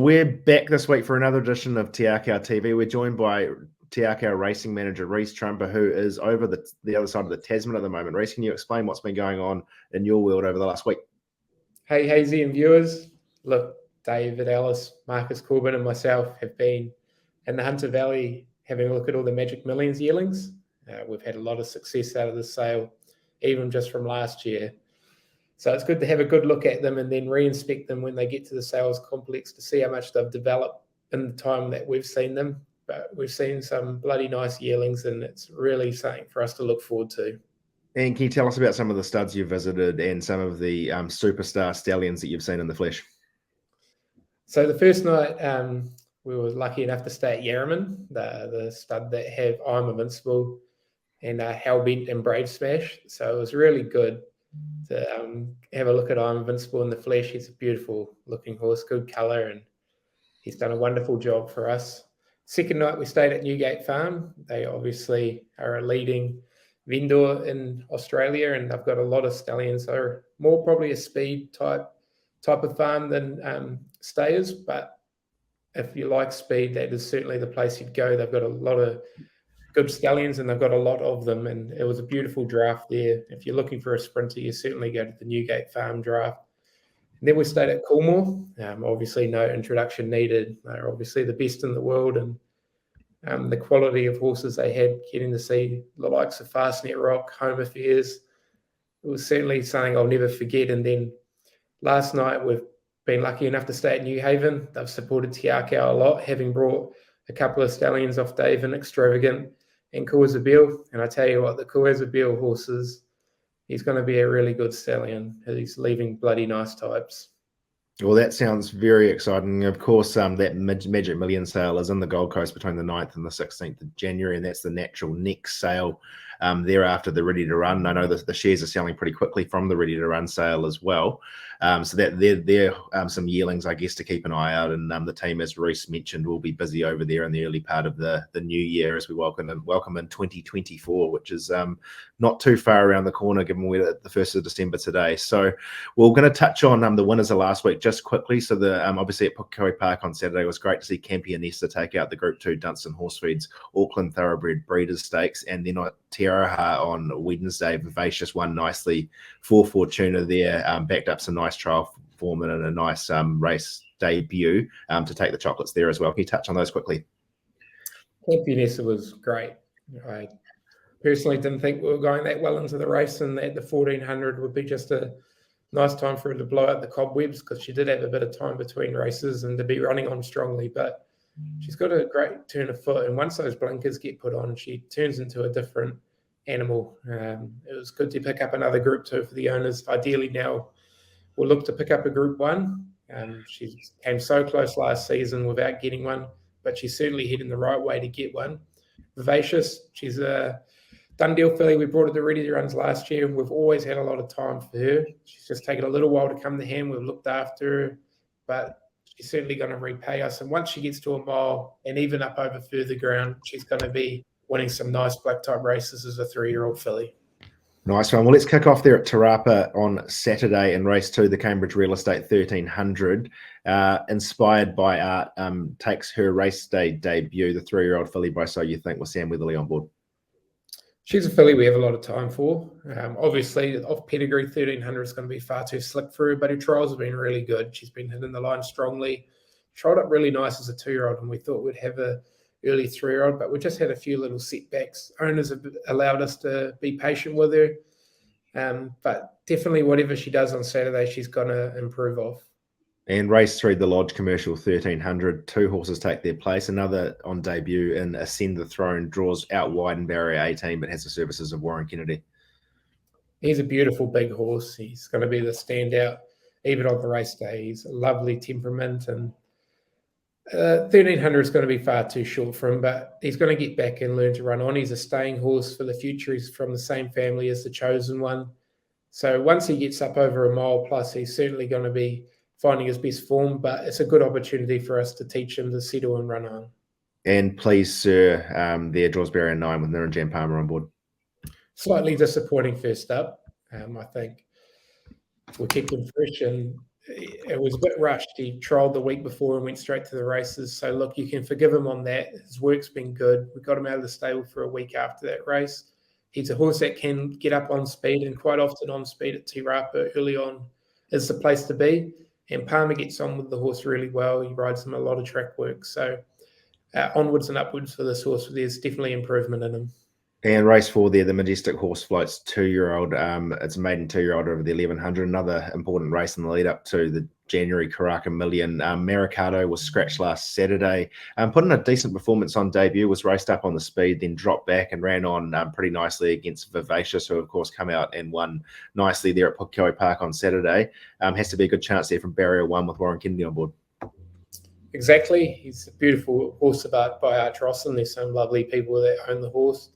we're back this week for another edition of Akau TV. We're joined by Akau racing manager Reese Trumper, who is over the other side of the Tasman at the moment. Reese, can you explain what's been going on in your world over the last week? Hey, Hazy and viewers. Look, David Ellis, Marcus Corbin and myself have been in the Hunter Valley having a look at all the Magic Millions yearlings. We've had a lot of success out of this sale, even just from last year. So it's good to have a good look at them and then re-inspect them when they get to the sales complex to see how much they've developed in the time that we've seen them. But we've seen some bloody nice yearlings, and it's really something for us to look forward to. And can you tell us about some of the studs you've visited and some of the superstar stallions that you've seen in the flesh? So the first night, we were lucky enough to stay at Yarraman, the stud that have I'm Invincible and Hellbent and Brave Smash. So it was really good to have a look at I'm Invincible in the flesh. He's a beautiful looking horse, good colour, and he's done a wonderful job for us. Second night, we stayed at Newgate Farm. They obviously are a leading vendor in Australia, and they've got a lot of stallions. They're more probably a speed type of farm than stayers, but if you like speed, that is certainly the place you'd go. They've got a lot of good stallions, and they've got a lot of them, and it was a beautiful draft there. If you're looking for a sprinter, you certainly go to the Newgate Farm draft. And then we stayed at Coolmore. Obviously, no introduction needed. They're obviously the best in the world, and the quality of horses they had, getting to see the likes of Fastnet Rock, Home Affairs, it was certainly something I'll never forget. And then last night, we've been lucky enough to stay at New Haven. They've supported Te Akau a lot, having brought a couple of stallions off Dave and Extravagant and Kuazabeel. And I tell you what, the Kuazabeel horses, he's going to be a really good stallion. He's leaving bloody nice types. Well, that sounds very exciting. Of course, that Magic Million sale is in the Gold Coast between the 9th and the 16th of January, and that's the natural next sale thereafter the Ready to Run. I know the shares are selling pretty quickly from the Ready to Run sale as well. So that they're some yearlings, I guess, to keep an eye out. And the team, as Reese mentioned, will be busy over there in the early part of the new year as we welcome in 2024, which is not too far around the corner, given we're at the 1st of December today. So we're going to touch on the winners of last week just quickly. So the obviously at Pukekohe Park on Saturday, it was great to see Campionessa take out the Group 2 Dunstan Horsefeeds Auckland Thoroughbred Breeders' Stakes, and then Te Araha on Wednesday, Vivacious won nicely for Fortuna there, backed up some nice trial form and a nice race debut to take the chocolates there as well. Can you touch on those quickly? Campionessa was great. I personally didn't think we were going that well into the race, and that the 1400 would be just a nice time for her to blow out the cobwebs, because she did have a bit of time between races and to be running on strongly. But she's got a great turn of foot, and once those blinkers get put on, she turns into a different animal. It was good to pick up another Group 2 for the owners. Ideally now we'll look to pick up a Group 1. She came so close last season without getting one, but she's certainly heading the right way to get one. Vivacious, she's a done deal filly. We brought her to Ready to Runs last year. We've always had a lot of time for her. She's just taken a little while to come to hand. We've looked after her, but she's certainly going to repay us. And once she gets to a mile and even up over further ground, she's going to be winning some nice black type races as a 3-year-old filly. Nice one. Well, let's kick off there at Te Rapa on Saturday in race 2, the Cambridge Real Estate 1300. Inspired by Art takes her race day debut, the 3-year-old filly by So You Think, with Sam Weatherly on board. She's a filly we have a lot of time for. Obviously, off pedigree, 1300 is going to be far too slick for her, but her trials have been really good. She's been hitting the line strongly. Trialled up really nice as a 2-year-old, and we thought we'd have a early 3-year-old, but we just had a few little setbacks. Owners have allowed us to be patient with her, but definitely whatever she does on Saturday, she's going to improve off. And race 3, the Lodge Commercial 1300, 2 horses take their place. Another on debut in Ascend the Throne, draws out wide in barrier 18, but has the services of Warren Kennedy. He's a beautiful big horse. He's going to be the standout, even on the race day. He's a lovely temperament, and 1300 is going to be far too short for him, but he's going to get back and learn to run on. He's a staying horse for the future. He's from the same family as the Chosen One. So once he gets up over a mile plus, he's certainly going to be finding his best form, but it's a good opportunity for us to teach him to settle and run on. And Please Sir, there draws barrier 9 with Niranjan Palmer on board. Slightly disappointing first up. I think we kept him fresh, and it was a bit rushed. He trialled the week before and went straight to the races. So look, you can forgive him on that. His work's been good. We got him out of the stable for a week after that race. He's a horse that can get up on speed, and quite often on speed at Rapa early on is the place to be. And Palmer gets on with the horse really well. He rides him a lot of track work. So onwards and upwards for this horse. There's definitely improvement in him. And race 4 there, the Majestic Horse Floats 2-year-old. It's a maiden 2-year-old over the 1100. Another important race in the lead up to the January Karaka Million. Mercado was scratched last Saturday. Put in a decent performance on debut, was raced up on the speed, then dropped back and ran on pretty nicely against Vivacious, who of course come out and won nicely there at Pukekohe Park on Saturday. Has to be a good chance there from barrier 1 with Warren Kennedy on board. Exactly. He's a beautiful horse by Arch Rosson. There's some lovely people that own the horse.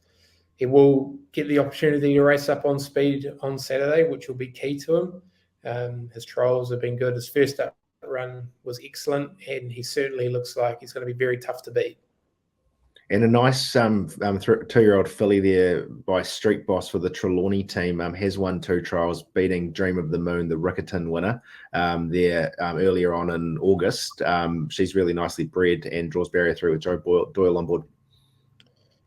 He will get the opportunity to race up on speed on Saturday, which will be key to him. His trials have been good. His first up run was excellent, and he certainly looks like he's going to be very tough to beat. And a nice 2-year-old filly there by Street Boss for the Trelawney team has won 2 trials, beating Dream of the Moon, the Rickerton winner, there earlier on in August. She's really nicely bred and draws barrier 3 with Joe Doyle on board.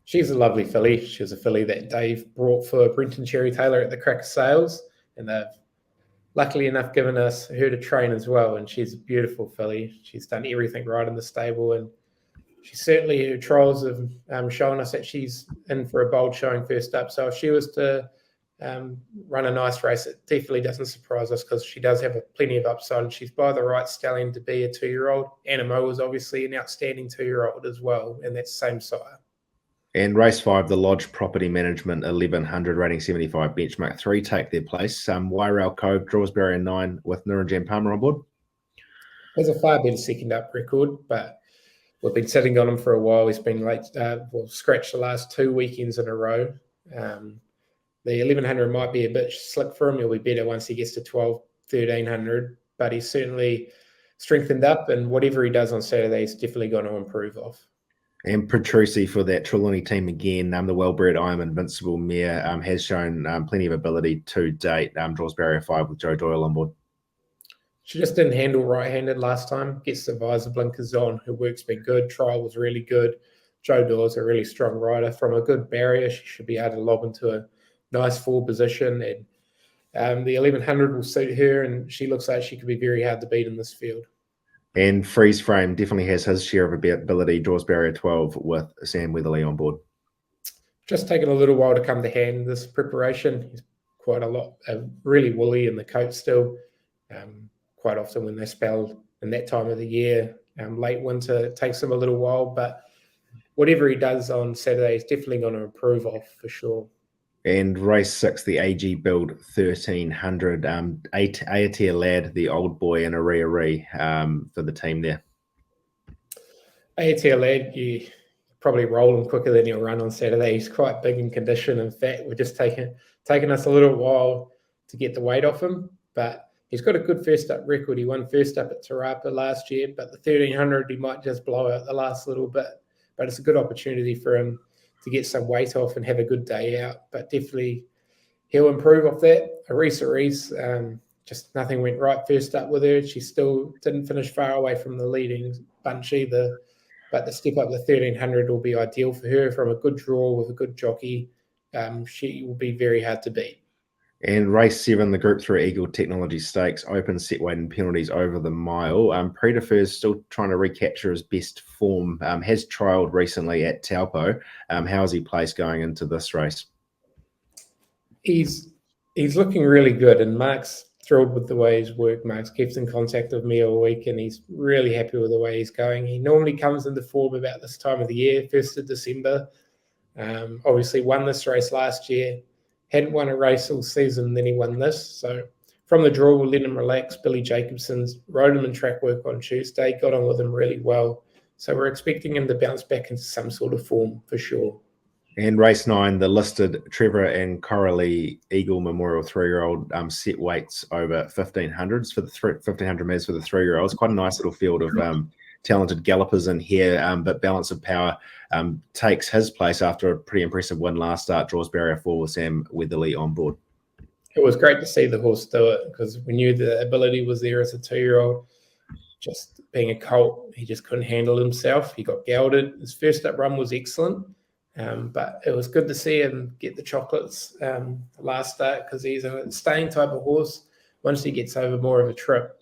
She's a lovely filly. She was a filly that Dave brought for Brenton Cherry Taylor at the Cracker Sales, and they've luckily enough given us her to train as well. And she's a beautiful filly. She's done everything right in the stable, and she certainly, her trials have shown us that she's in for a bold showing first up. So if she was to run a nice race, it definitely doesn't surprise us, because she does have plenty of upside, and she's by the right stallion to be a 2-year-old. Animo is obviously an outstanding 2-year-old as well, and that's the same sire. And race 5, the Lodge Property Management 1100 rating 75 benchmark 3 take their place. Wairau Cove draws barrier 9 with Nuranjan Palmer on board. There's a far better second up record, but we've been sitting on him for a while. He's been late, scratched the last 2 weekends in a row. The 1100 might be a bit slick for him. He'll be better once he gets to 12, 1300, but he's certainly strengthened up, and whatever he does on Saturday, he's definitely going to improve off. And Petrucci for that Trelawney team again. The well-bred I Am Invincible mare has shown plenty of ability to date. Draws barrier 5 with Joe Doyle on board. She just didn't handle right-handed last time. Gets the visor blinkers on. Her work's been good. Trial was really good. Joe Doyle's a really strong rider. From a good barrier, she should be able to lob into a nice full position. And the 1100 will suit her, and she looks like she could be very hard to beat in this field. And Freeze Frame definitely has his share of ability, draws barrier 12 with Sam Weatherly on board. Just taken a little while to come to hand, this preparation. He's quite a lot, really woolly in the coat still. Quite often when they spell in that time of the year, late winter, it takes him a little while, but whatever he does on Saturday is definitely going to improve off for sure. And race 6, the AG Build 1300, Aotea Lad, the old boy, and a for the team there. Aotea Lad, you probably roll him quicker than he'll run on Saturday. He's quite big in condition. In fact, we're just taking us a little while to get the weight off him, but he's got a good first up record. He won first up at Te Rapa last year, but the 1300 he might just blow out the last little bit. But it's a good opportunity for him to get some weight off and have a good day out. But definitely he'll improve off that. Arisa Reese, just nothing went right first up with her. She still didn't finish far away from the leading bunch either. But the step up the 1300 will be ideal for her. From a good draw with a good jockey, she will be very hard to beat. And race 7, the Group 3 Eagle Technology Stakes, open set weight and penalties over the mile. Predefers still trying to recapture his best form. Has trialled recently at Taupo. How is he placed going into this race? He's looking really good, and Mark's thrilled with the way he's worked. Mark's keeps in contact with me all week, and he's really happy with the way he's going. He normally comes into form about this time of the year, 1st of December. Obviously won this race last year. Hadn't won a race all season, then he won this. So from the draw, we'll let him relax. Billy Jacobson's rode him in track work on Tuesday, got on with him really well. So we're expecting him to bounce back into some sort of form for sure. And race 9, the listed Trevor and Coralie Eagle Memorial 3-year-old set weights over 1500s for the 1500 metres for the 3-year-olds. Quite a nice little field of talented gallopers in here, but Balance of Power takes his place after a pretty impressive win last start, draws barrier 4 with Sam Weatherly on board. It was great to see the horse do it because we knew the ability was there as a 2-year-old. Just being a colt, he just couldn't handle himself. He got gelded. His first up run was excellent, but it was good to see him get the chocolates last start because he's a staying type of horse. Once he gets over more of a trip,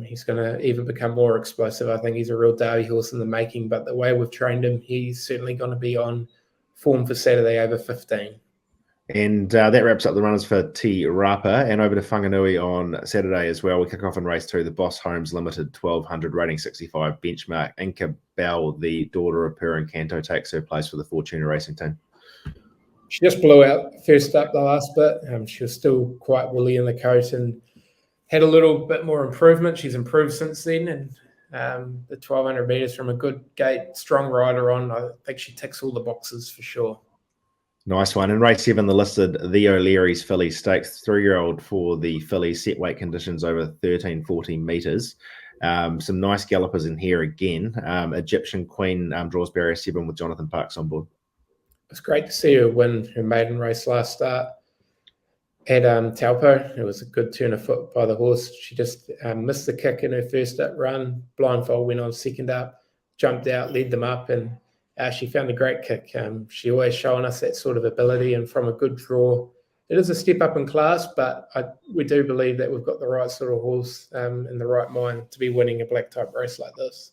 he's going to even become more explosive. I think he's a real derby horse in the making, but the way we've trained him, he's certainly going to be on form for Saturday over 15. And that wraps up the runners for Te Rapa, and over to Whanganui on Saturday as well. We kick off in race 2, the Boss Homes Limited 1200 rating 65 benchmark. Inca Bell, the daughter of Per and Canto, takes her place for the Fortuna Racing team. She just blew out first up the last bit. She was still quite woolly in the coat and had a little bit more improvement. She's improved since then, and the 1200 metres from a good gate, strong rider on. I think she ticks all the boxes for sure. Nice one. In race 7, the listed The O'Leary's Filly Stakes, 3-year-old for the fillies, set weight conditions over 13-14 metres. Some nice gallopers in here again. Egyptian Queen draws barrier 7 with Jonathan Parks on board. It's great to see her win her maiden race last start at Taupo. It was a good turn of foot by the horse. She just missed the kick in her first up run. Blindfold went on second up, jumped out, led them up, and she found a great kick. She always showing us that sort of ability, and from a good draw. It is a step up in class, but we do believe that we've got the right sort of horse in the right mind to be winning a black type race like this.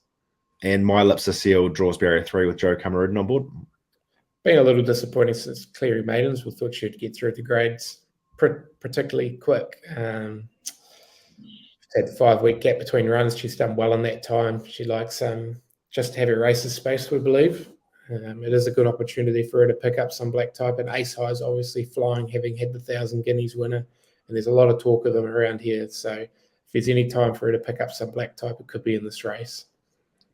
And My Lips Are Sealed draws barrier 3 with Joe Cameron on board. Been a little disappointing since Cleary Maidens. We thought she'd get through the grades particularly quick. Had the 5-week gap between runs. She's done well in that time. She likes just to have her races spaced, we believe. It is a good opportunity for her to pick up some black type, and Ace High is obviously flying, having had the 1,000 Guineas winner, and there's a lot of talk of them around here. So if there's any time for her to pick up some black type, it could be in this race.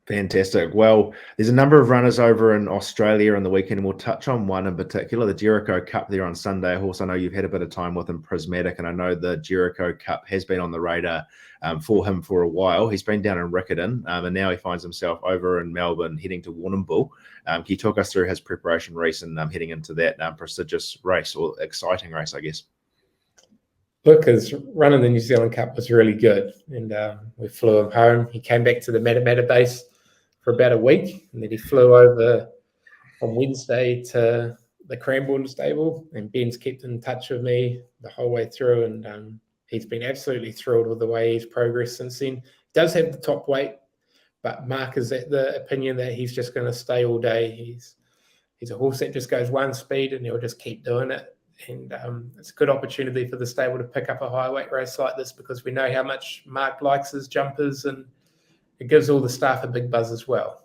Fantastic. Well, there's a number of runners over in Australia on the weekend, and we'll touch on one in particular, the Jericho Cup there on Sunday. A horse I know you've had a bit of time with him, Prismatic, and I know the Jericho Cup has been on the radar for him for a while. He's been down in Riccarton, and now he finds himself over in Melbourne heading to Warrnambool. Can you talk us through his preparation race and heading into that prestigious race, or exciting race, I guess? Look, his run in the New Zealand Cup was really good, and we flew him home. He came back to the Matamata base for about a week, and then he flew over on Wednesday to the Cranbourne stable, and Ben's kept in touch with me the whole way through, and he's been absolutely thrilled with the way he's progressed since then. He does have the top weight, but Mark is at the opinion that he's just going to stay all day. He's a horse that just goes one speed, and he'll just keep doing it. And it's a good opportunity for the stable to pick up a high weight race like this, because we know how much Mark likes his jumpers, and it gives all the staff a big buzz as well.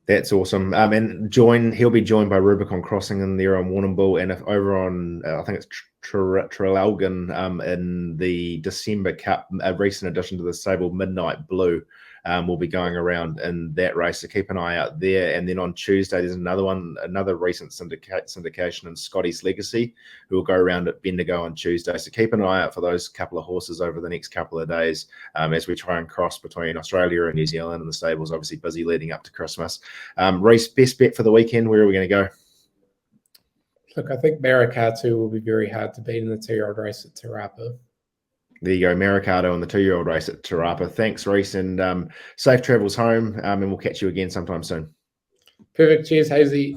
That's awesome. And he'll be joined by Rubicon Crossing in there on Warrnambool, and if over on I think it's Traralgon in the December Cup, a recent addition to the stable, Midnight Blue, will be going around in that race, so keep an eye out there. And then on Tuesday, there's another recent syndication in Scotty's Legacy, who will go around at Bendigo on Tuesday. So keep an eye out for those couple of horses over the next couple of days as we try and cross between Australia and New Zealand, and the stable's obviously busy leading up to Christmas. Reece, best bet for the weekend, where are we going to go? Look, I think Maracatu will be very hard to beat in the 2-year-old race at Te Rapa. There you go, Maracado and the 2-year-old race at Te Rapa. Thanks, Reece, and safe travels home, and we'll catch you again sometime soon. Perfect. Cheers, Hazy.